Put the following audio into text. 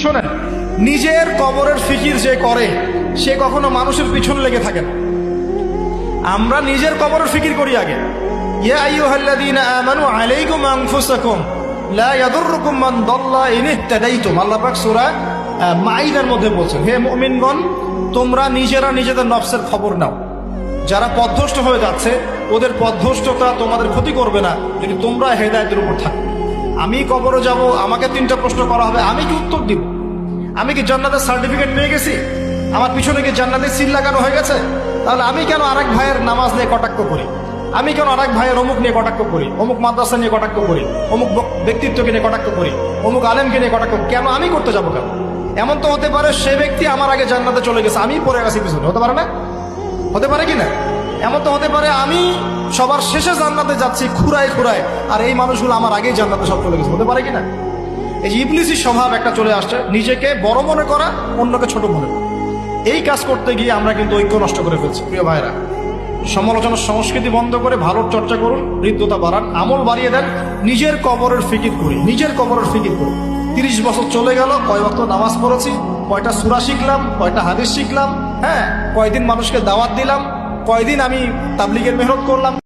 শোনেন, নিজের কবরের ফিকির যে করে সে কখনো মানুষের পিছনে লেগে থাকে না। আমরা নিজের কবরের ফিকির করি আগে। ইয়া আইয়ুহাল্লাযীনা আমানু আলাইকুম আনফুসাকুম লা ইয়াদুররুকুম মান দাল্লা ইন ইহতাদাইতুম। আল্লাহ পাক সূরা মাইদার মধ্যে বলছেন, হে মুমিনগণ, তোমরা নিজেরা নিজেদের নফসের খবর নাও। যারা পথভ্রষ্ট হয়ে যাচ্ছে ওদের পথভ্রষ্টতা তোমাদের ক্ষতি করবে না যদি তোমরা হেদায়েতের উপর থাকো। আমি কবরে যাব, আমাকে 3টা প্রশ্ন করা হবে, আমি কি উত্তর দিব? আমি কি জান্নাতের সার্টিফিকেট পেয়ে গেছি? আমার পিছনে কি জান্নাতের সিল লাগানো হয়ে গেছে? তাহলে আমি কেন আরেক ভাইয়ের নামাজ নিয়ে কটাক্ষ করি? আমি কেন আরেক ভাইয়ের অমুক নিয়ে কটাক্ষ করি, অমুক মাদ্রাসা নিয়ে কটাক্ষ করি, অমুক ব্যক্তিত্বকে নিয়ে কটাক্ষ করি, অমুক আলেমকে নিয়ে কটাক্ষ? কেন আমি করতে যাবো কেন? এমন তো হতে পারে সে ব্যক্তি আমার আগে জান্নাতে চলে গেছে, আমি পড়ে গেছি পিছনে, হতে পারে না? হতে পারে কি না? এমন তো হতে পারে আমি সবার শেষে জান্নাতে যাচ্ছি খুঁড়ায় খুঁড়ায়, আর এই মানুষগুলো আমার আগেই জান্নাতে সব চলে গেছে, হতে পারে কি না? এই যে ইবলিসি স্বভাব একটা চলে আসছে, নিজেকে বড় মনে করা, অন্যকে ছোট মনে করা। এই কাজ করতে গিয়ে আমরা কিন্তু ঐক্য নষ্ট করে ফেলছি। প্রিয় ভাইরা, সমালোচনার সংস্কৃতি বন্ধ করে ভালোর চর্চা করুন, হৃদ্যতা বাড়ান, আমল বাড়িয়ে দেন, নিজের কবরের ফিকির করি, নিজের কবরের ফিকির করি। 30 বছর চলে গেল, কয় ওয়াক্ত নামাজ পড়েছি, কয়টা সূরা শিখলাম, কয়টা হাদিস শিখলাম, হ্যাঁ, কয়দিন মানুষকে দাওয়াত দিলাম, কয়দিন আমি তাবলীগের মেহনত করলাম।